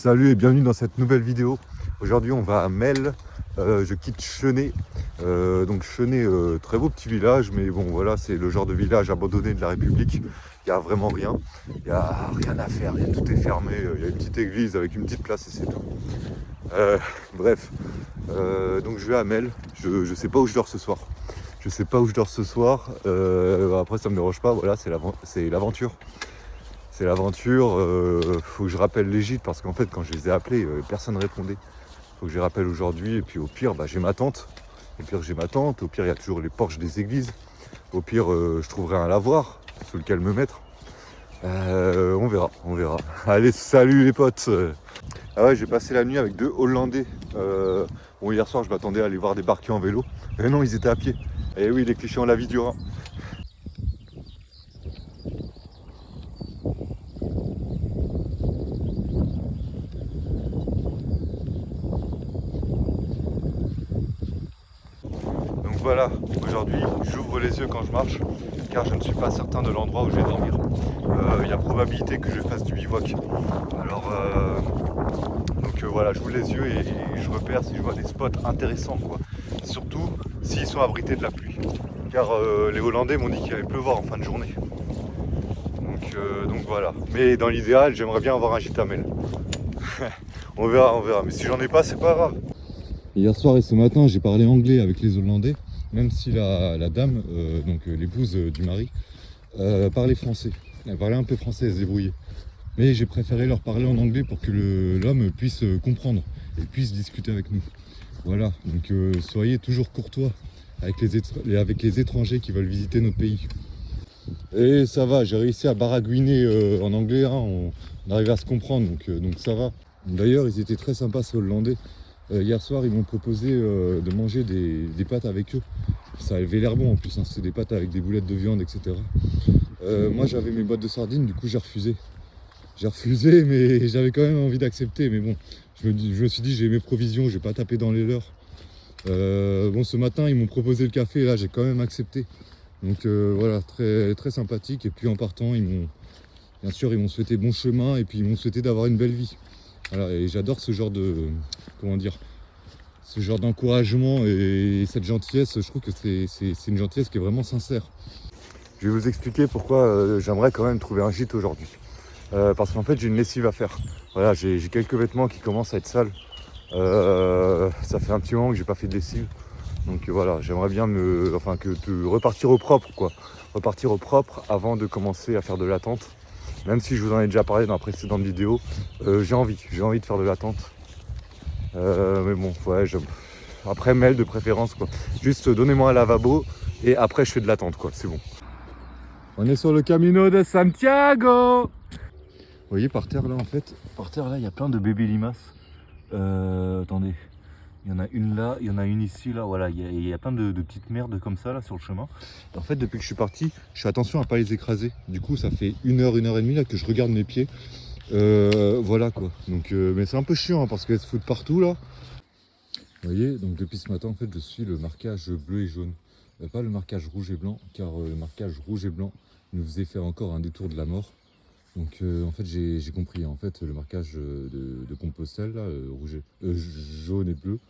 Salut et bienvenue dans cette nouvelle vidéo. Aujourd'hui on va à Melle, je quitte Chenay. Donc Chenay, très beau petit village, mais bon voilà, c'est le genre de village abandonné de la République. Il n'y a vraiment rien, il n'y a rien à faire, tout est fermé, il y a une petite église avec une petite place et c'est tout. Bref, donc je vais à Melle, je sais pas où je dors ce soir. Je sais pas où je dors ce soir, après ça me dérange pas, voilà, c'est l'aventure. C'est l'aventure, faut que je rappelle les gîtes parce qu'en fait quand je les ai appelés, personne ne répondait. Faut que je les rappelle aujourd'hui et puis au pire j'ai ma tante. Au pire il y a toujours les porches des églises. Au pire je trouverai un lavoir sous lequel me mettre. On verra. Allez, salut les potes. Ah ouais, j'ai passé la nuit avec 2 Hollandais. Bon, hier soir je m'attendais à les voir débarquer en vélo. Mais non, ils étaient à pied. Et oui, les clichés ont la vie du rat. Donc voilà, aujourd'hui j'ouvre les yeux quand je marche car je ne suis pas certain de l'endroit où je vais dormir. Il y a probabilité que je fasse du bivouac. Alors voilà, j'ouvre les yeux et je repère si je vois des spots intéressants quoi. Surtout s'ils sont abrités de la pluie. Car les Hollandais m'ont dit qu'il allait pleuvoir en fin de journée. Donc voilà. Mais dans l'idéal, j'aimerais bien avoir un gîte à Melle. On verra. Mais si j'en ai pas, c'est pas grave. Hier soir et ce matin, j'ai parlé anglais avec les Hollandais, même si la dame, donc l'épouse du mari, parlait français. Elle parlait un peu français, elle se débrouillait. Mais j'ai préféré leur parler en anglais pour que l'homme puisse comprendre et puisse discuter avec nous. Voilà, donc soyez toujours courtois avec les étrangers qui veulent visiter notre pays. Et ça va, j'ai réussi à baragouiner en anglais, hein, on arrive à se comprendre, donc ça va. D'ailleurs, ils étaient très sympas ces Hollandais. Hier soir, ils m'ont proposé de manger des pâtes avec eux. Ça avait l'air bon en plus, hein. C'est des pâtes avec des boulettes de viande, etc. Moi, j'avais mes boîtes de sardines, du coup, j'ai refusé. Mais j'avais quand même envie d'accepter. Mais bon, je me suis dit, j'ai mes provisions, je vais pas taper dans les leurs. Bon, ce matin, ils m'ont proposé le café, et là, j'ai quand même accepté. Donc voilà, très, très sympathique. Et puis en partant, bien sûr, ils m'ont souhaité bon chemin et puis ils m'ont souhaité d'avoir une belle vie. Voilà, et j'adore ce genre ce genre d'encouragement et cette gentillesse. Je trouve que c'est une gentillesse qui est vraiment sincère. Je vais vous expliquer pourquoi j'aimerais quand même trouver un gîte aujourd'hui. Parce qu'en fait, j'ai une lessive à faire. Voilà, j'ai quelques vêtements qui commencent à être sales. Ça fait un petit moment que j'ai pas fait de lessive. Donc voilà, j'aimerais bien repartir au propre quoi. Repartir au propre avant de commencer à faire de la tente. Même si je vous en ai déjà parlé dans la précédente vidéo, j'ai envie de faire de la tente. Mais bon, ouais, après Melle de préférence quoi. Juste donnez-moi un lavabo et après je fais de la tente quoi, c'est bon. On est sur le Camino de Santiago. Vous voyez par terre là il y a plein de bébés limaces. Attendez. Il y en a une là, il y en a une ici, là, voilà, il y a plein de petites merdes comme ça là sur le chemin. Et en fait, depuis que je suis parti, je fais attention à pas les écraser. Du coup, ça fait 1 heure et demie là que je regarde mes pieds. Voilà quoi. Donc, mais c'est un peu chiant hein, parce qu'elles se foutent partout là. Vous voyez, donc depuis ce matin, en fait, je suis le marquage bleu et jaune. Pas le marquage rouge et blanc, car le marquage rouge et blanc nous faisait faire encore un détour de la mort. Donc en fait j'ai compris, en fait le marquage de Compostelle, là, jaune et bleu,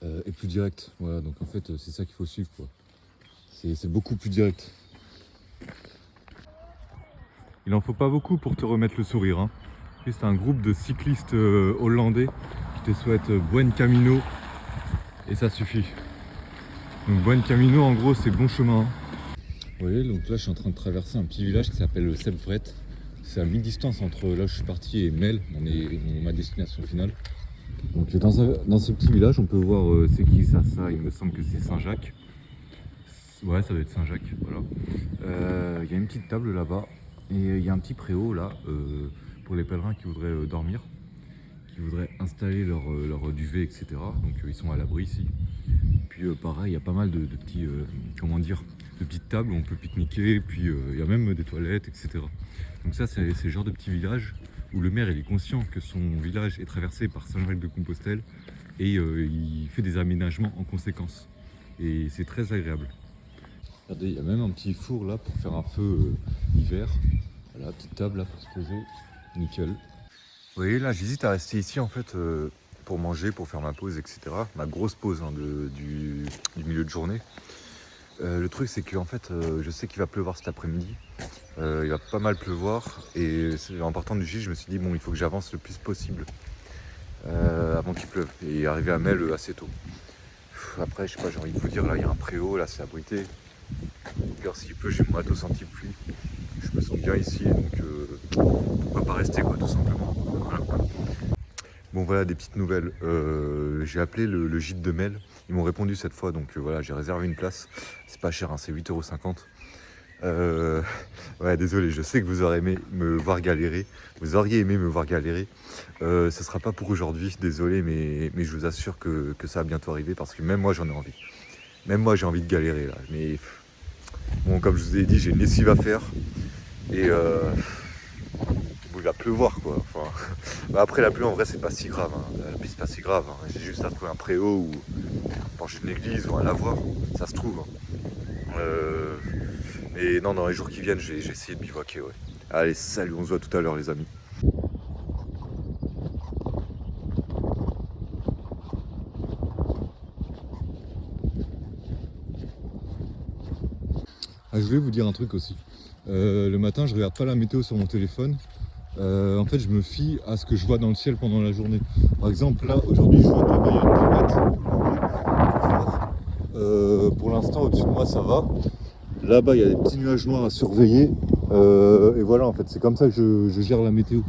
est plus direct. Voilà, donc en fait c'est ça qu'il faut suivre quoi. C'est beaucoup plus direct. Il en faut pas beaucoup pour te remettre le sourire. Hein. C'est un groupe de cyclistes hollandais qui te souhaitent Buen Camino et ça suffit. Donc Buen Camino en gros c'est bon chemin. Hein. Vous voyez, donc là je suis en train de traverser un petit village qui s'appelle Sepvret. C'est à mi-distance entre là où je suis parti et Melle, ma destination finale. Donc dans ce petit village, on peut voir c'est qui ça, il me semble que c'est Saint-Jacques. Ouais, ça doit être Saint-Jacques, voilà. Il y a une petite table là-bas et il y a un petit préau là pour les pèlerins qui voudraient dormir, qui voudraient installer leur duvet, etc. Donc ils sont à l'abri ici. Puis pareil, il y a pas mal de petits, de petites tables où on peut pique-niquer, puis il y a même des toilettes, etc. Donc ça, c'est le genre de petit village où le maire il est conscient que son village est traversé par Saint-Jacques-de-Compostelle et il fait des aménagements en conséquence. Et c'est très agréable. Regardez, il y a même un petit four là pour faire un feu hiver. Voilà, petite table là pour se poser, nickel. Vous voyez là, j'hésite à rester ici en fait pour manger, pour faire ma pause, etc. Ma grosse pause hein, du milieu de journée. Le truc c'est que en fait, je sais qu'il va pleuvoir cet après-midi. Il va pas mal pleuvoir et en partant du gîte, je me suis dit bon, il faut que j'avance le plus possible avant qu'il pleuve et arriver à Mel assez tôt. Après, je sais pas, j'ai envie de vous dire, là il y a un préau, là c'est abrité. Regarde s'il pleut, j'ai mon matos anti-pluie. Je me sens bien ici, donc pourquoi pas rester quoi, tout simplement. Voilà. Bon voilà, des petites nouvelles. J'ai appelé le gîte de Mel. Ils m'ont répondu cette fois, donc voilà, j'ai réservé une place. C'est pas cher, hein, c'est 8,50 €. Ouais, désolé, je sais que vous aurez aimé me voir galérer. Vous auriez aimé me voir galérer. Ce sera pas pour aujourd'hui, désolé, mais je vous assure que ça va bientôt arriver parce que même moi j'en ai envie. Même moi j'ai envie de galérer là. Mais bon, comme je vous ai dit, j'ai une lessive à faire. Et bon, il va pleuvoir quoi. Enfin, bah après la pluie en vrai c'est pas si grave. Hein. La pluie c'est pas si grave. Hein. J'ai juste à trouver un préau ou pencher une église ou un lavoir. Ça se trouve. Hein. Mais non, dans les jours qui viennent, j'ai essayé de bivouaquer. Ouais. Allez, salut, on se voit tout à l'heure les amis. Ah, je voulais vous dire un truc aussi. Le matin, je regarde pas la météo sur mon téléphone. En fait, je me fie à ce que je vois dans le ciel pendant la journée. Par exemple, là, aujourd'hui, je vois que là-bas, il y a une tempête. Pour l'instant, au-dessus de moi, ça va. Là-bas, il y a des petits nuages noirs à surveiller. Et voilà, en fait, c'est comme ça que je gère la météo.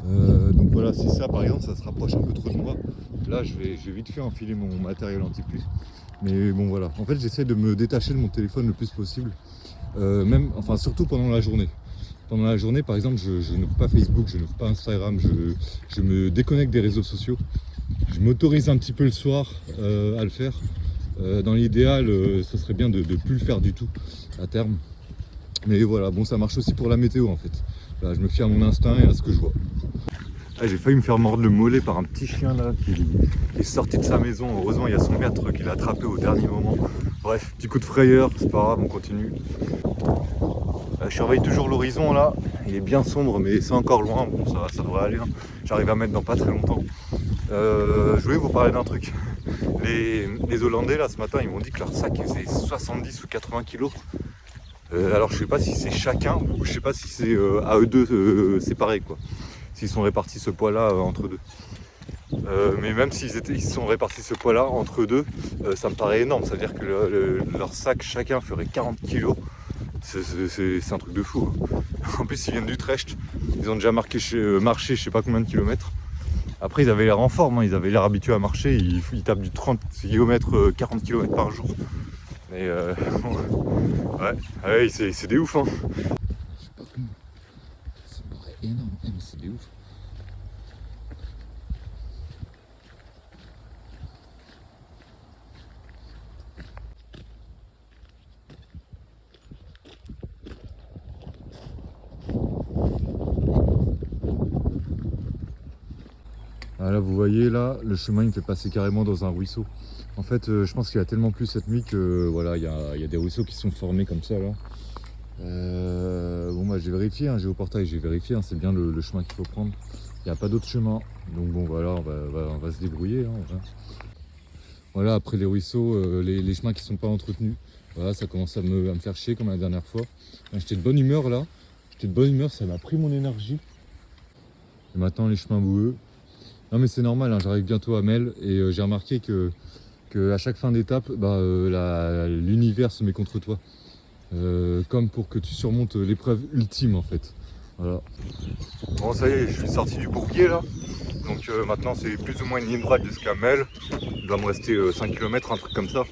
Donc voilà, si ça, par exemple, ça se rapproche un peu trop de moi, là, je vais vite fait enfiler mon matériel anti-pluie. Mais bon, voilà. En fait, j'essaie de me détacher de mon téléphone le plus possible. Enfin, surtout pendant la journée. Pendant la journée, par exemple, je n'ouvre pas Facebook, je n'ouvre pas Instagram, je me déconnecte des réseaux sociaux. Je m'autorise un petit peu le soir à le faire. Dans l'idéal, ce serait bien de ne plus le faire du tout à terme. Mais voilà, bon, ça marche aussi pour la météo en fait. Là, je me fie à mon instinct et à ce que je vois. Ah, j'ai failli me faire mordre le mollet par un petit chien là qui est sorti de sa maison. Heureusement, il y a son maître qui l'a attrapé au dernier moment. Bref, petit coup de frayeur, c'est pas grave, on continue. Je surveille toujours l'horizon là, il est bien sombre mais c'est encore loin, bon ça devrait aller, hein. J'arrive à mettre dans pas très longtemps. Je voulais vous parler d'un truc. Les Hollandais là ce matin ils m'ont dit que leur sac faisait 70 ou 80 kilos. Alors je sais pas si c'est chacun ou je sais pas si c'est à eux deux séparés quoi. S'ils sont répartis ce poids là entre deux. Mais même s'ils sont répartis ce poids là entre deux, ça me paraît énorme, ça veut dire que leur sac chacun ferait 40 kilos. C'est un truc de fou. En plus, ils viennent d'Utrecht. Ils ont déjà marché je sais pas combien de kilomètres. Après, ils avaient l'air en forme. Hein. Ils avaient l'air habitués à marcher. Ils tapent du 30 km, 40 km par jour. Mais ouais, c'est des ouf. Hein. Je sais pas comment. Ça me paraît énorme. Mais c'est des ouf. Ah là vous voyez là, le chemin il me fait passer carrément dans un ruisseau. En fait je pense qu'il a tellement plu cette nuit que voilà, il y a des ruisseaux qui sont formés comme ça là. Bon bah j'ai vérifié, hein, géoportail, j'ai vérifié, hein, c'est bien le chemin qu'il faut prendre. Il n'y a pas d'autre chemin. Donc bon voilà, on va se débrouiller. Hein, voilà, après les ruisseaux, les chemins qui ne sont pas entretenus. Voilà, ça commence à me faire chier comme la dernière fois. J'étais de bonne humeur là. J'étais de bonne humeur, ça m'a pris mon énergie. Et maintenant les chemins boueux. Non mais c'est normal, hein, j'arrive bientôt à Mel et j'ai remarqué que à chaque fin d'étape, l'univers se met contre toi. Comme pour que tu surmontes l'épreuve ultime en fait. Voilà. Bon ça y est, je suis sorti du bourbier là. Donc maintenant c'est plus ou moins une ligne droite jusqu'à Mel. Il doit me rester 5 km, un truc comme ça.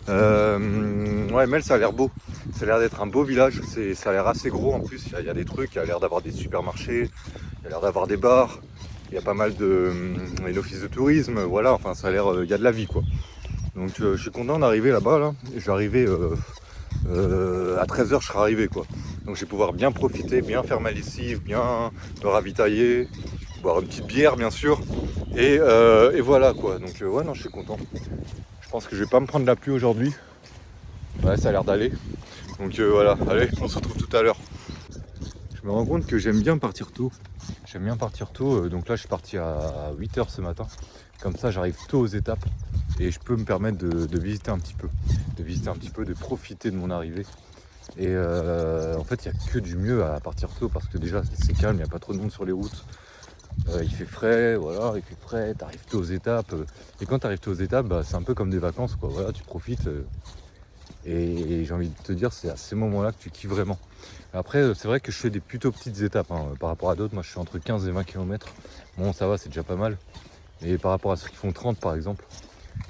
Ouais, Mel ça a l'air beau. Ça a l'air d'être un beau village. Ça a l'air assez gros en plus. Il y a des trucs, il y a l'air d'avoir des supermarchés, il y a l'air d'avoir des bars. Il y a pas mal une office de tourisme, voilà, enfin ça a l'air, il y a de la vie quoi. Donc je suis content d'arriver là-bas là. Je vais arriver à 13 h je serai arrivé quoi. Donc je vais pouvoir bien profiter, bien faire ma lessive, bien me ravitailler, boire une petite bière bien sûr. Et voilà quoi. Donc ouais non je suis content. Je pense que je vais pas me prendre la pluie aujourd'hui. Ouais ça a l'air d'aller. Donc voilà, allez on se retrouve tout à l'heure. Je me rends compte que j'aime bien partir tôt. J'aime bien partir tôt, donc là je suis parti à 8h ce matin. Comme ça j'arrive tôt aux étapes et je peux me permettre de visiter un petit peu. De profiter de mon arrivée. Et en fait il n'y a que du mieux à partir tôt parce que déjà c'est calme, il n'y a pas trop de monde sur les routes. Il fait frais, voilà, il fait frais, t'arrives tôt aux étapes. Et quand t'arrives tôt aux étapes, bah, c'est un peu comme des vacances, quoi. Voilà, tu profites. Et j'ai envie de te dire, c'est à ces moments-là que tu kiffes vraiment. Après, c'est vrai que je fais des plutôt petites étapes hein, par rapport à d'autres. Moi, je suis entre 15 et 20 km. Bon, ça va, c'est déjà pas mal. Et par rapport à ceux qui font 30, par exemple.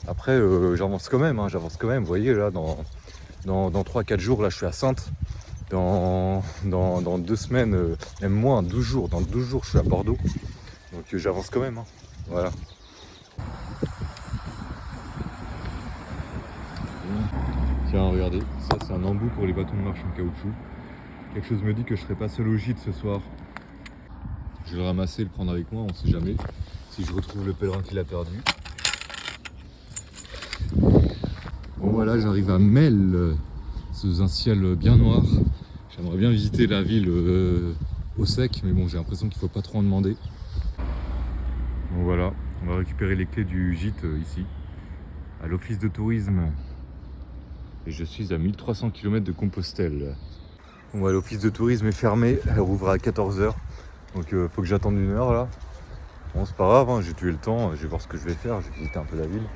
Après, j'avance quand même, hein, j'avance quand même. Vous voyez, là, dans 3-4 jours, là, je suis à Saintes. Dans 2 semaines, même moins, 12 jours. Dans 12 jours, je suis à Bordeaux. Donc j'avance quand même. Hein. Voilà. Tiens, regardez, ça c'est un embout pour les bâtons de marche en caoutchouc. Quelque chose me dit que je serai pas seul au gîte ce soir. Je vais le ramasser et le prendre avec moi, on sait jamais. Si je retrouve le pèlerin qui l'a perdu. Bon voilà, j'arrive à Mel, sous un ciel bien noir. J'aimerais bien visiter la ville au sec, mais bon, j'ai l'impression qu'il faut pas trop en demander. Bon voilà, on va récupérer les clés du gîte ici, à l'office de tourisme. Et je suis à 1300 km de Compostelle. Bon, bah, l'office de tourisme est fermé, elle rouvre à 14h. Donc faut que j'attende 1 heure là. Bon c'est pas grave, hein, j'ai tué le temps, je vais voir ce que je vais faire, je vais visiter un peu la ville.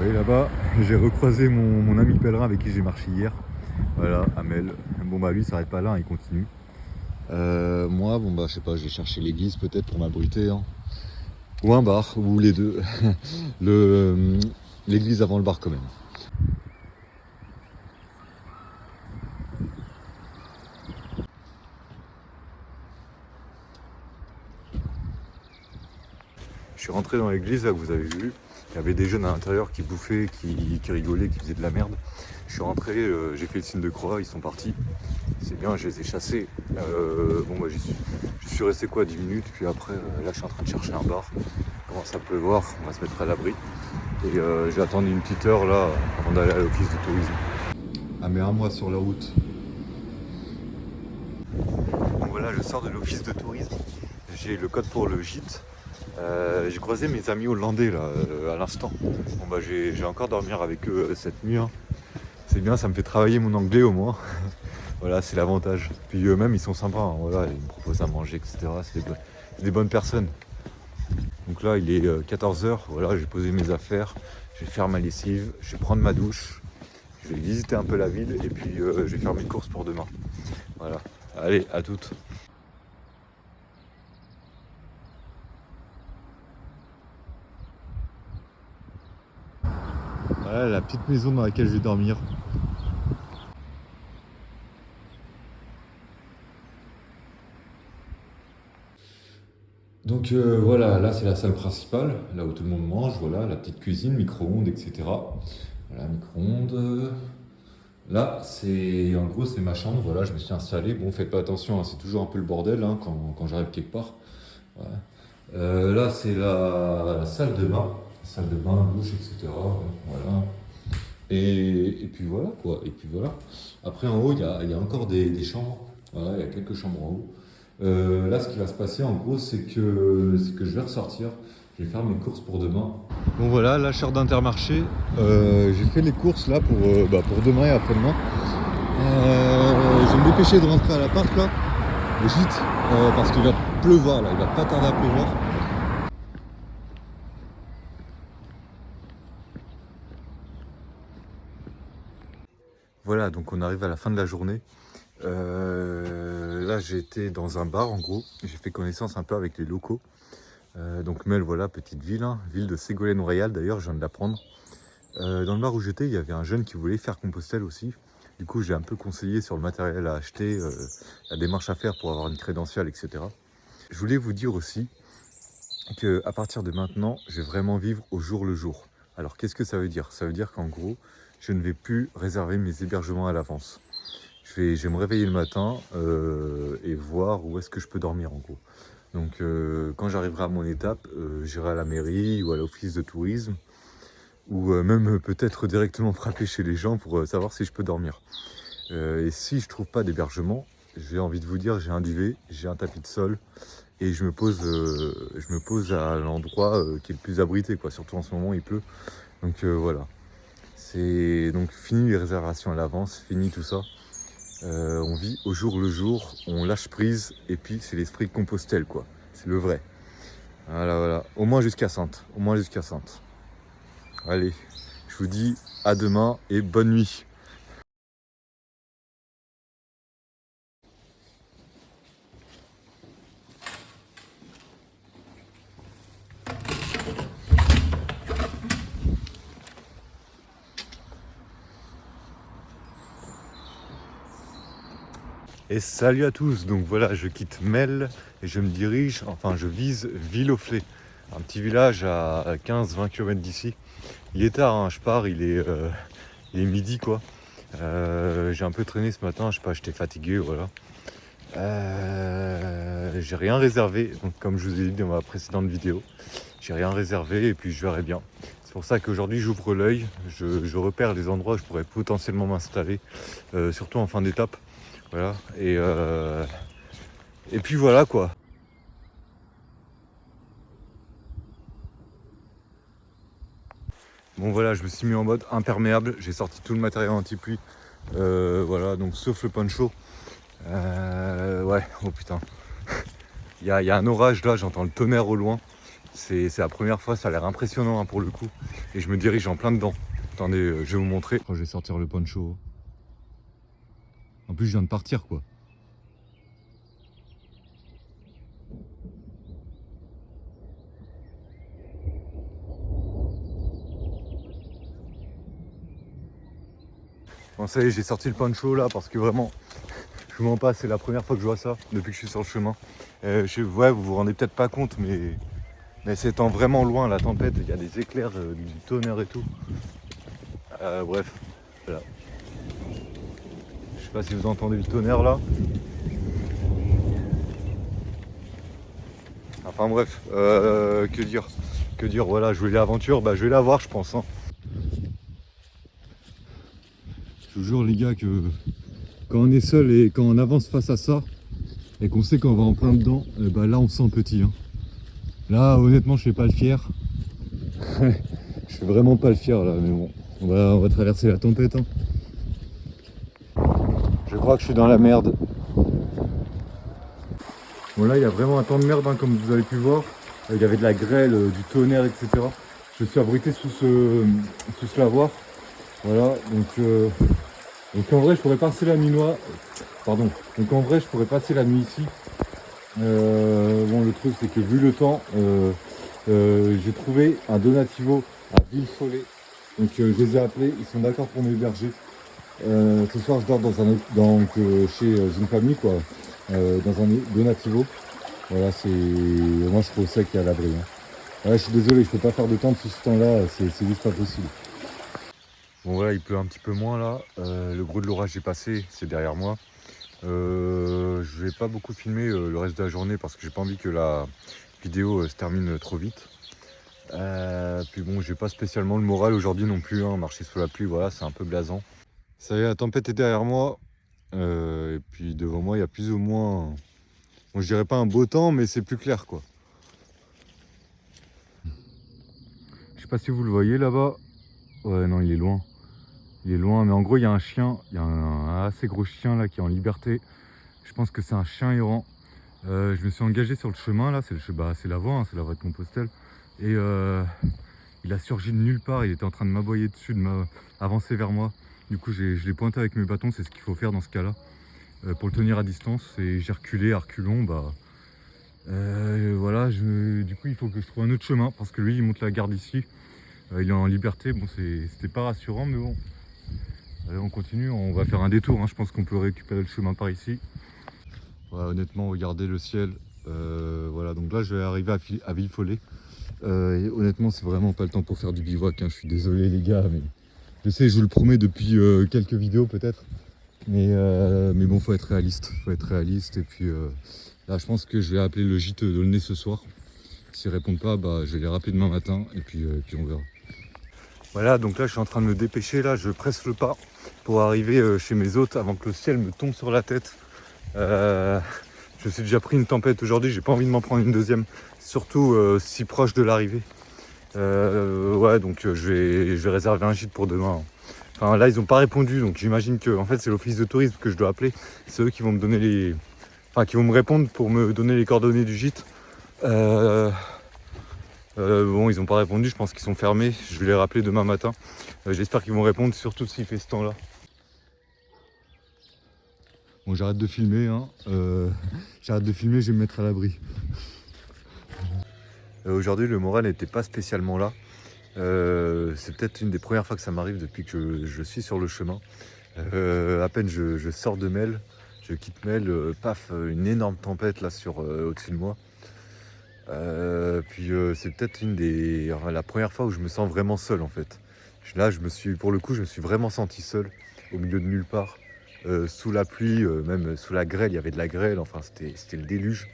Oui là-bas, j'ai recroisé mon ami pèlerin avec qui j'ai marché hier. Voilà, Amel. Bon bah lui il s'arrête pas là, hein, il continue. Moi, bon bah je sais pas, je vais chercher l'église peut-être pour m'abriter. Hein. Ou un bar, ou les deux. L'église avant le bar quand même. Je suis rentré dans l'église, là, que vous avez vu. Il y avait des jeunes à l'intérieur qui bouffaient, qui rigolaient, qui faisaient de la merde. Je suis rentré, j'ai fait le signe de croix, ils sont partis. C'est bien, je les ai chassés. Bon, bah, j'y suis resté quoi, 10 minutes. Puis après, là, je suis en train de chercher un bar. Il commence à pleuvoir, on va se mettre à l'abri. Et j'ai attendu une petite heure, là, avant d'aller à l'office de tourisme. Ah, mais un mois sur la route. Bon, voilà, je sors de l'office de tourisme. J'ai le code pour le gîte. J'ai croisé mes amis hollandais là à l'instant. Bon bah j'ai encore dormir avec eux cette nuit. Hein. C'est bien, ça me fait travailler mon anglais au moins. Voilà, c'est l'avantage. Puis eux-mêmes ils sont sympas, hein. Voilà, ils me proposent à manger, etc. C'est des bonnes personnes. Donc là il est 14h, voilà, j'ai posé mes affaires, je vais faire ma lessive, je vais prendre ma douche, je vais visiter un peu la ville et puis je vais faire mes courses pour demain. Voilà. Allez, à toutes. Voilà la petite maison dans laquelle je vais dormir. Donc voilà, là c'est la salle principale, là où tout le monde mange, voilà, la petite cuisine, micro-ondes, etc. Voilà, micro-ondes. Là, en gros, c'est ma chambre, voilà, je me suis installé. Bon, faites pas attention, hein, c'est toujours un peu le bordel hein, quand j'arrive quelque part. Voilà. Là, c'est la salle de bain. Salle de bain, douche, etc. Voilà. Et puis voilà quoi. Et puis voilà. Après en haut, il y a encore des chambres. Voilà, il y a quelques chambres en haut. Là, ce qui va se passer en gros, c'est que je vais ressortir. Je vais faire mes courses pour demain. Bon voilà, l'achat d'Intermarché. J'ai fait les courses là pour demain et après-demain. Je vais me dépêcher de rentrer à l'appart là, au gîte, parce qu'il va pleuvoir là. Il va pas tarder à pleuvoir. Voilà, donc on arrive à la fin de la journée. Là, j'ai été dans un bar en gros. J'ai fait connaissance un peu avec les locaux. Donc Mel, voilà, petite ville, hein, ville de Ségolène-Royal d'ailleurs, je viens de l'apprendre. Dans le bar où j'étais, il y avait un jeune qui voulait faire Compostelle aussi. Du coup, j'ai un peu conseillé sur le matériel à acheter, la démarche à faire pour avoir une crédentiale, etc. Je voulais vous dire aussi qu'à partir de maintenant, je vais vraiment vivre au jour le jour. Alors, qu'est-ce que ça veut dire? Ça veut dire qu'en gros, je ne vais plus réserver mes hébergements à l'avance. Je vais me réveiller le matin et voir où est-ce que je peux dormir en gros. Donc quand j'arriverai à mon étape, j'irai à la mairie ou à l'office de tourisme ou même peut-être directement frapper chez les gens pour savoir si je peux dormir. Et si je trouve pas d'hébergement, j'ai envie de vous dire, j'ai un duvet, j'ai un tapis de sol et je me pose à l'endroit qui est le plus abrité, quoi. Surtout en ce moment, il pleut. Donc voilà. C'est donc fini les réservations à l'avance, fini tout ça. On vit au jour le jour, on lâche prise et puis c'est l'esprit de Compostelle, quoi. C'est le vrai. Voilà, voilà. Au moins jusqu'à Saintes. Au moins jusqu'à Saintes. Allez, je vous dis à demain et bonne nuit. Et salut à tous, donc voilà, je quitte Melle et je me dirige, enfin je vise Villoflay, un petit village à 15-20 km d'ici. Il est tard, hein, je pars, il est midi, quoi. J'ai un peu traîné ce matin, je sais pas, j'étais fatigué, voilà. J'ai rien réservé, donc comme je vous ai dit dans ma précédente vidéo, j'ai rien réservé et puis je verrai bien. C'est pour ça qu'aujourd'hui j'ouvre l'œil, je repère les endroits où je pourrais potentiellement m'installer, surtout en fin d'étape. Voilà, et puis voilà, quoi. Bon voilà, je me suis mis en mode imperméable, j'ai sorti tout le matériel anti-pluie, voilà, donc sauf le poncho. Ouais, oh putain. Il y a un orage là, j'entends le tonnerre au loin. C'est la première fois, ça a l'air impressionnant, hein, pour le coup. Et je me dirige en plein dedans. Attendez, je vais vous montrer. Je vais sortir le poncho. En plus, je viens de partir, quoi. Bon, ça y est, j'ai sorti le poncho là parce que vraiment, je m'en passe, c'est la première fois que je vois ça depuis que je suis sur le chemin. Ouais, vous vous rendez peut-être pas compte, mais c'est en vraiment loin la tempête, il y a des éclairs, du tonnerre et tout. Bref, voilà. Je sais pas si vous entendez le tonnerre là. Enfin bref, que dire, voilà, jouer l'aventure, bah je vais la voir, je pense, hein. Je vous jure les gars que quand on est seul et quand on avance face à ça et qu'on sait qu'on va en plein dedans, bah là on se sent petit, hein. Là honnêtement je fais pas le fier. Je fais vraiment pas le fier là, mais bon, on va traverser la tempête, hein. Je crois que je suis dans la merde. Bon là il y a vraiment un temps de merde, hein, comme vous avez pu voir. Il y avait de la grêle, du tonnerre, etc. Je suis abrité sous ce lavoir. Voilà, donc en vrai je pourrais passer la nuit noire. Pardon. Donc en vrai je pourrais passer la nuit ici. Bon le truc c'est que vu le temps, j'ai trouvé un donativo à Villefollet. Donc je les ai appelés, ils sont d'accord pour m'héberger. Ce soir je dors chez une famille, quoi, dans un donativo. Voilà, moi je trouve ça qui est à l'abri, hein. Ouais, je suis désolé, je peux pas faire de temps sous ce temps-là, c'est juste pas possible. Bon voilà, il pleut un petit peu moins là. Le gros de l'orage est passé, c'est derrière moi. Je vais pas beaucoup filmer le reste de la journée parce que j'ai pas envie que la vidéo se termine trop vite. Puis bon, j'ai pas spécialement le moral aujourd'hui non plus, hein. Marcher sous la pluie, voilà, c'est un peu blasant. Ça y est, la tempête est derrière moi. Et puis devant moi, il y a plus ou moins, bon, je dirais pas un beau temps, mais c'est plus clair, quoi. Je sais pas si vous le voyez là-bas. Ouais, non, il est loin. Il est loin, mais en gros, il y a un chien. Il y a un assez gros chien là qui est en liberté. Je pense que c'est un chien errant. Je me suis engagé sur le chemin là, c'est la voie, hein, c'est la voie de Compostelle. Et il a surgi de nulle part, il était en train de m'aboyer dessus, de avancer vers moi. Du coup, je l'ai pointé avec mes bâtons, c'est ce qu'il faut faire dans ce cas-là. Pour le tenir à distance, et j'ai reculé à reculons, voilà, du coup il faut que je trouve un autre chemin parce que lui il monte la garde ici, il est en liberté. Bon, c'était pas rassurant, mais bon, allez, on continue, on va faire un détour, hein. Je pense qu'on peut récupérer le chemin par ici. Ouais, honnêtement, regardez le ciel, voilà, donc là je vais arriver à Villefollet, et honnêtement c'est vraiment pas le temps pour faire du bivouac, hein. Je suis désolé les gars, mais je sais, je vous le promets depuis quelques vidéos peut-être. Mais bon, faut être réaliste, et puis là je pense que je vais appeler le gîte d'Aulnay ce soir. S'ils répondent pas, je vais les rappeler demain matin et puis on verra. Voilà, donc là je suis en train de me dépêcher, là je presse le pas pour arriver chez mes hôtes avant que le ciel me tombe sur la tête. Je me suis déjà pris une tempête aujourd'hui, j'ai pas envie de m'en prendre une deuxième, surtout si proche de l'arrivée. Ouais, donc je vais réserver un gîte pour demain. Enfin là ils n'ont pas répondu, donc j'imagine que en fait c'est l'office de tourisme que je dois appeler. C'est eux qui vont me donner les. Enfin qui vont me répondre pour me donner les coordonnées du gîte. Bon ils n'ont pas répondu, je pense qu'ils sont fermés. Je vais les rappeler demain matin. J'espère qu'ils vont répondre, surtout s'il fait ce temps-là. Bon j'arrête de filmer, hein. J'arrête de filmer, je vais me mettre à l'abri. Aujourd'hui le moral n'était pas spécialement là. C'est peut-être une des premières fois que ça m'arrive depuis que je suis sur le chemin. À peine je sors de Melle, je quitte Melle, paf, une énorme tempête là au-dessus de moi. Puis c'est peut-être la première fois où je me sens vraiment seul en fait. Là pour le coup je me suis vraiment senti seul au milieu de nulle part. Sous la pluie, même sous la grêle, il y avait de la grêle, enfin c'était le déluge.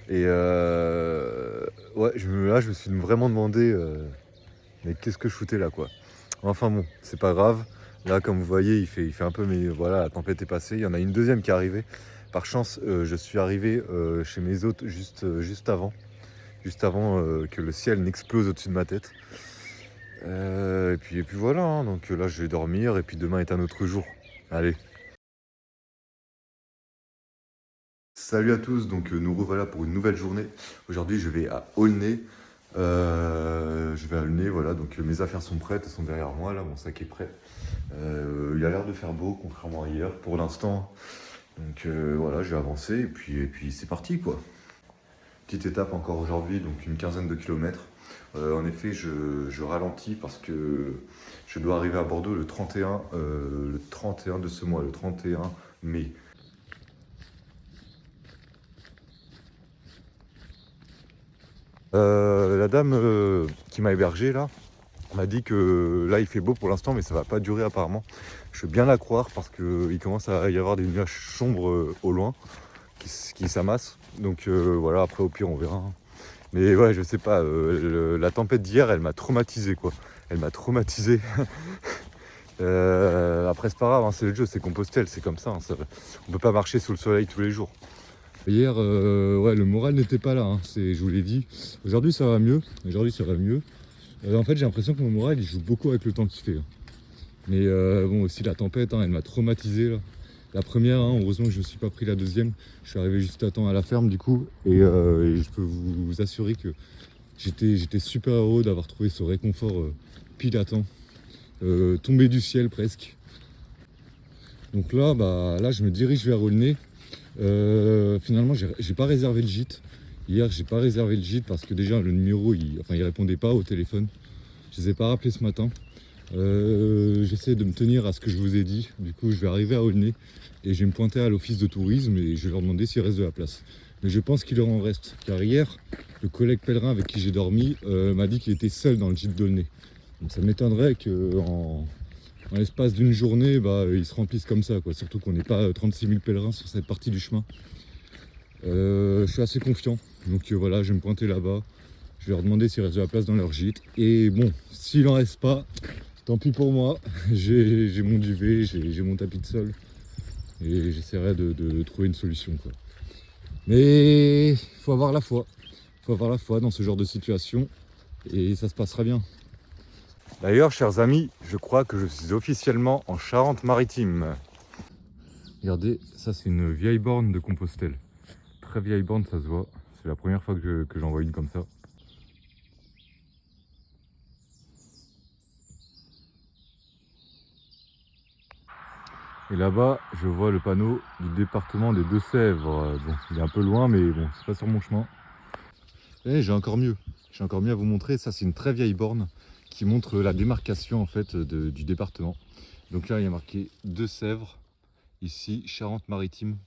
Et ouais, là je me suis vraiment demandé mais qu'est-ce que je foutais là quoi. Enfin bon, c'est pas grave. Là comme vous voyez il fait un peu, mais voilà, la tempête est passée. Il y en a une deuxième qui est arrivée. Par chance je suis arrivé chez mes hôtes juste avant que le ciel n'explose au-dessus de ma tête. Et puis voilà, hein. Donc là je vais dormir et puis demain est un autre jour. Allez. Salut à tous, donc nous revoilà pour une nouvelle journée. Aujourd'hui je vais à Aulnay. Voilà, donc mes affaires sont prêtes, elles sont derrière moi, là mon sac est prêt. Il a l'air de faire beau, contrairement à hier pour l'instant. Donc voilà, je vais avancer et puis c'est parti quoi. Petite étape encore aujourd'hui, donc une quinzaine de kilomètres. En effet, je ralentis parce que je dois arriver à Bordeaux le 31 de ce mois, le 31 mai. La dame qui m'a hébergé là m'a dit que là il fait beau pour l'instant mais ça va pas durer apparemment. Je veux bien la croire parce qu'il commence à y avoir des nuages sombres au loin qui s'amassent. Donc voilà, après au pire on verra. Mais ouais, je sais pas, la tempête d'hier elle m'a traumatisé quoi. Elle m'a traumatisé. Après c'est pas grave, hein, c'est le jeu, c'est Compostelle, c'est comme ça, hein, on peut pas marcher sous le soleil tous les jours. Hier, ouais, le moral n'était pas là, hein, je vous l'ai dit. Aujourd'hui ça va mieux. En fait j'ai l'impression que mon moral il joue beaucoup avec le temps qu'il fait. Hein. Mais bon aussi la tempête, hein, elle m'a traumatisé là. La première, hein, heureusement que je ne me suis pas pris la deuxième. Je suis arrivé juste à temps à la ferme du coup. Et je peux vous assurer que j'étais super heureux d'avoir trouvé ce réconfort pile à temps. Tombé du ciel presque. Donc là, là je me dirige vers Aulnay. Finalement j'ai pas réservé le gîte. Hier j'ai pas réservé le gîte parce que déjà le numéro il répondait pas au téléphone. Je les ai pas rappelés ce matin. J'essaie de me tenir à ce que je vous ai dit. Du coup je vais arriver à Aulnay et je vais me pointer à l'office de tourisme et je vais leur demander s'il reste de la place. Mais je pense qu'il leur en reste, car hier le collègue pèlerin avec qui j'ai dormi m'a dit qu'il était seul dans le gîte d'Aulnay. Donc ça m'étonnerait qu'en l'espace d'une journée ils se remplissent comme ça quoi. Surtout qu'on n'est pas 36 000 pèlerins sur cette partie du chemin. Je suis assez confiant, donc voilà, je vais me pointer là-bas. Je vais leur demander s'il reste de la place dans leur gîte. Et bon, s'il en reste pas, tant pis pour moi, j'ai mon duvet, j'ai mon tapis de sol et j'essaierai de trouver une solution quoi. Mais il faut avoir la foi, dans ce genre de situation et ça se passera bien. D'ailleurs, chers amis, je crois que je suis officiellement en Charente-Maritime. Regardez, ça c'est une vieille borne de Compostelle. Très vieille borne, ça se voit. C'est la première fois que j'en vois une comme ça. Et là-bas, je vois le panneau du département des Deux-Sèvres. Bon, il est un peu loin, mais bon, c'est pas sur mon chemin. Et j'ai encore mieux. J'ai encore mieux à vous montrer. Ça, c'est une très vieille borne qui montre la démarcation en fait du département. Donc là, il y a marqué Deux-Sèvres, ici, Charente-Maritime,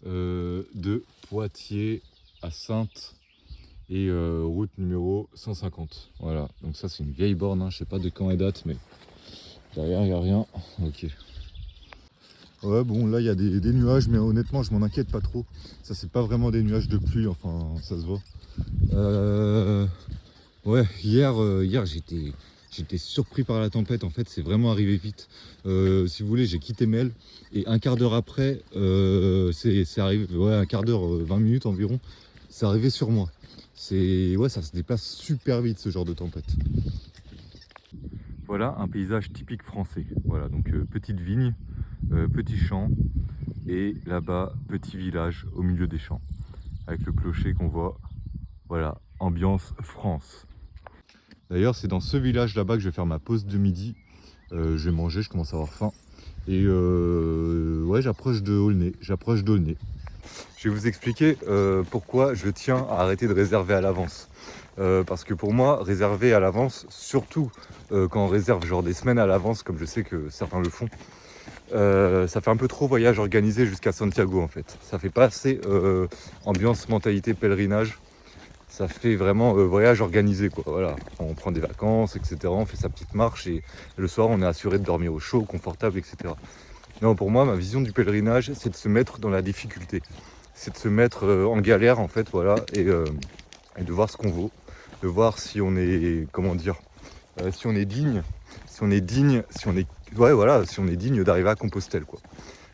de Poitiers à Saintes et route numéro 150. Voilà, donc ça, c'est une vieille borne. Hein. Je sais pas de quand elle date, mais derrière, il n'y a rien. Ok. Ouais bon là il y a des nuages mais honnêtement je m'en inquiète pas trop. Ça c'est pas vraiment des nuages de pluie, enfin ça se voit. Ouais hier J'étais surpris par la tempête, en fait, c'est vraiment arrivé vite. Si vous voulez, j'ai quitté Mel et un quart d'heure après, c'est arrivé, ouais, un quart d'heure, 20 minutes environ, c'est arrivé sur moi. Ouais, ça se déplace super vite ce genre de tempête. Voilà un paysage typique français. Voilà, donc petite vigne, petit champ et là-bas, petit village au milieu des champs avec le clocher qu'on voit. Voilà, ambiance France. D'ailleurs, c'est dans ce village là-bas que je vais faire ma pause de midi. Je vais manger, je commence à avoir faim. Et ouais, j'approche d'Aulnay. Je vais vous expliquer pourquoi je tiens à arrêter de réserver à l'avance. Parce que pour moi, réserver à l'avance, surtout quand on réserve genre des semaines à l'avance, comme je sais que certains le font, ça fait un peu trop voyage organisé jusqu'à Santiago en fait. Ça fait pas assez ambiance, mentalité, pèlerinage. Ça fait vraiment voyage organisé quoi. Voilà, on prend des vacances, etc. On fait sa petite marche et le soir on est assuré de dormir au chaud, confortable, etc. Non, pour moi, ma vision du pèlerinage, c'est de se mettre dans la difficulté. C'est de se mettre en galère en fait, voilà, et de voir ce qu'on vaut, de voir si on est, comment dire, si on est digne, ouais voilà, si on est digne d'arriver à Compostelle quoi.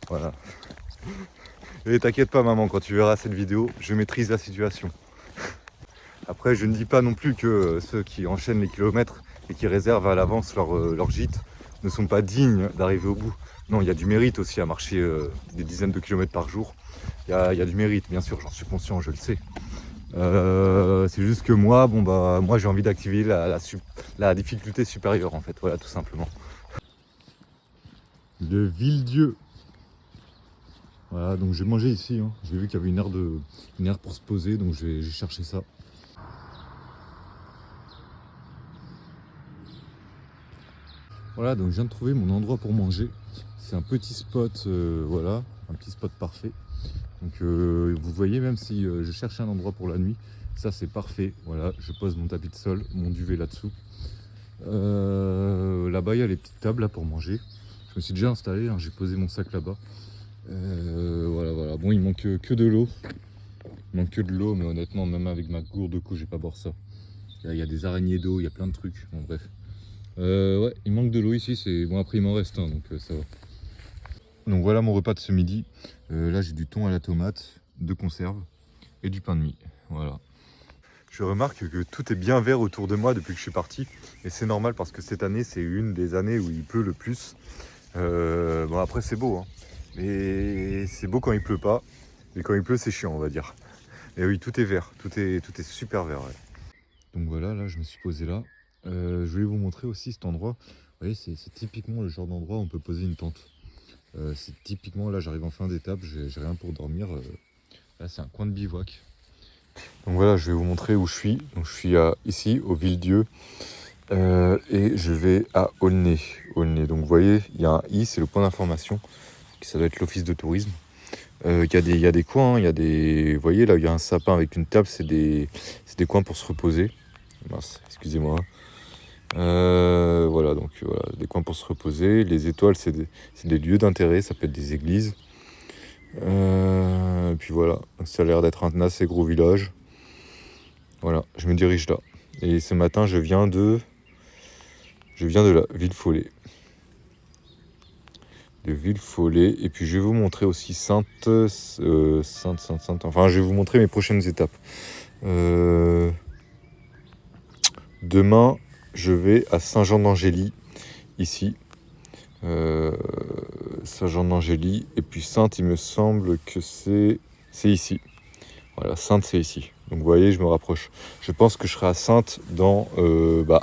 Voilà. Et t'inquiète pas maman, quand tu verras cette vidéo, je maîtrise la situation. Après, je ne dis pas non plus que ceux qui enchaînent les kilomètres et qui réservent à l'avance leur gîte ne sont pas dignes d'arriver au bout. Non, il y a du mérite aussi à marcher des dizaines de kilomètres par jour. Il y a du mérite, bien sûr, j'en suis conscient, je le sais. C'est juste que moi, moi j'ai envie d'activer la difficulté supérieure en fait, voilà, tout simplement. Le Villedieu. Voilà, donc j'ai mangé ici, hein. J'ai vu qu'il y avait une aire pour se poser, donc j'ai cherché ça. Voilà, donc je viens de trouver mon endroit pour manger. C'est un petit spot, voilà, un petit spot parfait. Donc vous voyez, même si je cherchais un endroit pour la nuit, ça c'est parfait. Voilà, je pose mon tapis de sol, mon duvet là-dessous. Là-bas, il y a les petites tables là pour manger. Je me suis déjà installé, hein, j'ai posé mon sac là-bas. Voilà. Bon, il manque que de l'eau. Il manque que de l'eau, mais honnêtement, même avec ma gourde de couche, je vais pas boire ça. Il y a des araignées d'eau, il y a plein de trucs. Bon, bref. Ouais, il manque de l'eau ici. Bon, après, il m'en reste, hein, donc ça va. Donc voilà mon repas de ce midi. Là, j'ai du thon à la tomate, de conserve et du pain de mie. Voilà. Je remarque que tout est bien vert autour de moi depuis que je suis parti. Et c'est normal parce que cette année, c'est une des années où il pleut le plus. Bon, après, c'est beau, hein. Mais c'est beau quand il pleut pas. Et quand il pleut, c'est chiant, on va dire. Et oui, tout est vert. Tout est super vert. Ouais. Donc voilà, là, je me suis posé là. Je voulais vous montrer aussi cet endroit. Vous voyez, c'est typiquement le genre d'endroit où on peut poser une tente. C'est typiquement, là, j'arrive en fin d'étape. J'ai rien pour dormir. Là, c'est un coin de bivouac. Donc voilà, je vais vous montrer où je suis. Donc je suis ici, au Villedieu. Et je vais à Aulnay. Donc vous voyez, il y a un I, c'est le point d'information. Ça doit être l'office de tourisme. Il y a des coins, hein, vous voyez là, il y a un sapin avec une table, c'est des coins pour se reposer. Mince, excusez-moi. Voilà, donc voilà, des coins pour se reposer. Les étoiles, c'est des lieux d'intérêt, ça peut être des églises. Puis voilà, donc ça a l'air d'être un assez gros village. Voilà, je me dirige là. Et ce matin, je viens de la Villefollet. De Villefollet. Et puis je vais vous montrer aussi Sainte. Enfin, je vais vous montrer mes prochaines étapes. Demain, je vais à Saint-Jean-d'Angély, ici. Saint-Jean-d'Angély. Et puis Sainte, il me semble que c'est ici. Voilà, Sainte, c'est ici. Donc vous voyez, je me rapproche. Je pense que je serai à Sainte dans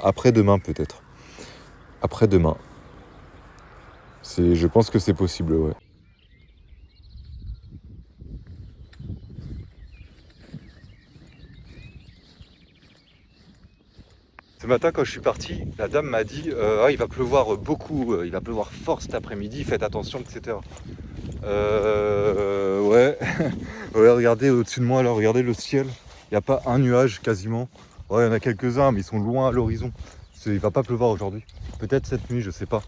après-demain peut-être. Après-demain. Je pense que c'est possible, ouais. Ce matin, quand je suis parti, la dame m'a dit il va pleuvoir beaucoup, il va pleuvoir fort cet après-midi, faites attention, etc. Ouais. Ouais, regardez au-dessus de moi, là, regardez le ciel. Il n'y a pas un nuage quasiment. Ouais, il y en a quelques-uns, mais ils sont loin à l'horizon. Il va pas pleuvoir aujourd'hui. Peut-être cette nuit, je sais pas.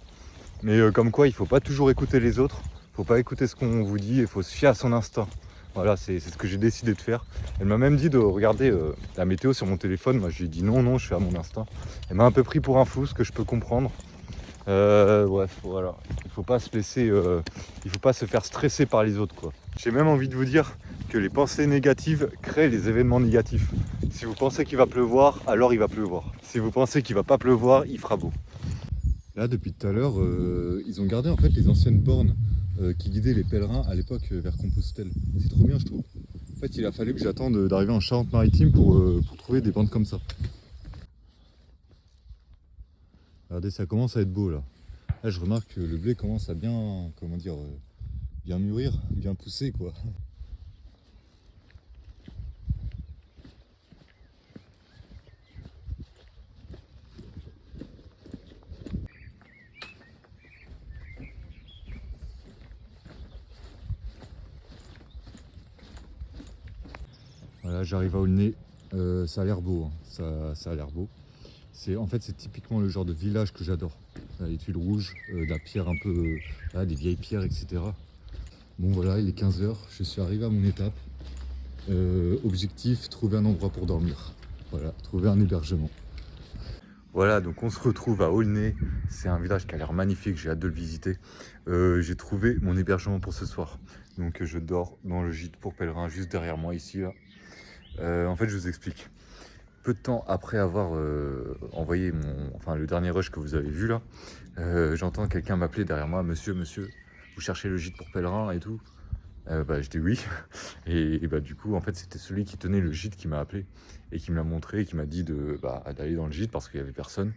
Mais comme quoi, il faut pas toujours écouter les autres. Faut pas écouter ce qu'on vous dit, il faut se fier à son instinct. Voilà, c'est ce que j'ai décidé de faire. Elle m'a même dit de regarder la météo sur mon téléphone. Moi, je lui ai dit non, je fais à mon instinct. Elle m'a un peu pris pour un fou, ce que je peux comprendre. Bref, voilà. Il faut pas se laisser, il faut pas se faire stresser par les autres, quoi. J'ai même envie de vous dire que les pensées négatives créent les événements négatifs. Si vous pensez qu'il va pleuvoir, alors il va pleuvoir. Si vous pensez qu'il va pas pleuvoir, il fera beau. Là, depuis tout à l'heure, ils ont gardé en fait les anciennes bornes qui guidaient les pèlerins à l'époque vers Compostelle. C'est trop bien, je trouve. En fait, il a fallu que j'attende d'arriver en Charente-Maritime pour trouver des bornes comme ça. Regardez, ça commence à être beau là. Là, je remarque que le blé commence à bien, comment dire, bien mûrir, bien pousser, quoi. Voilà, j'arrive à Aulnay. Ça a l'air beau, hein. Ça a l'air beau. En fait, c'est typiquement le genre de village que j'adore. Les tuiles rouges, de la pierre un peu, là, des vieilles pierres, etc. Bon voilà, il est 15h, je suis arrivé à mon étape. Objectif, trouver un endroit pour dormir. Voilà, trouver un hébergement. Voilà, donc on se retrouve à Aulnay. C'est un village qui a l'air magnifique, j'ai hâte de le visiter. J'ai trouvé mon hébergement pour ce soir. Donc je dors dans le gîte pour pèlerins, juste derrière moi ici, là. En fait, je vous explique. Peu de temps après avoir envoyé le dernier rush que vous avez vu là, j'entends quelqu'un m'appeler derrière moi, monsieur, vous cherchez le gîte pour pèlerins et tout. Je dis oui. Et du coup, en fait, c'était celui qui tenait le gîte qui m'a appelé et qui me l'a montré et qui m'a dit d'aller dans le gîte parce qu'il n'y avait personne.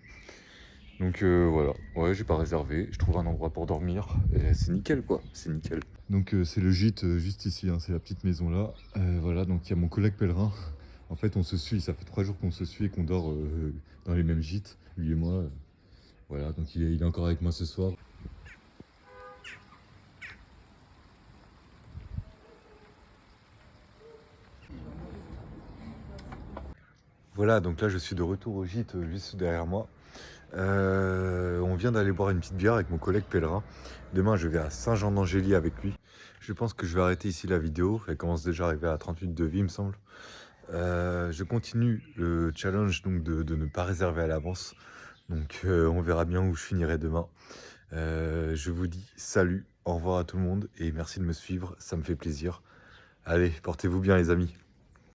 Donc voilà, ouais, j'ai pas réservé, je trouve un endroit pour dormir et c'est nickel, quoi, c'est nickel. Donc c'est le gîte juste ici, hein, c'est la petite maison là. Voilà, donc il y a mon collègue pèlerin. En fait, on se suit, ça fait 3 jours qu'on se suit et qu'on dort dans les mêmes gîtes, lui et moi. Voilà, donc il est encore avec moi ce soir. Voilà, donc là je suis de retour au gîte juste derrière moi. On vient d'aller boire une petite bière avec mon collègue pèlerin. Demain je vais à Saint-Jean-d'Angély avec lui. Je pense que je vais arrêter ici la vidéo. Elle commence déjà à arriver à 30 minutes de vie, il me semble. Je continue le challenge donc de ne pas réserver à l'avance. Donc on verra bien où je finirai demain. Je vous dis salut, au revoir à tout le monde et merci de me suivre, ça me fait plaisir. Allez, portez-vous bien les amis.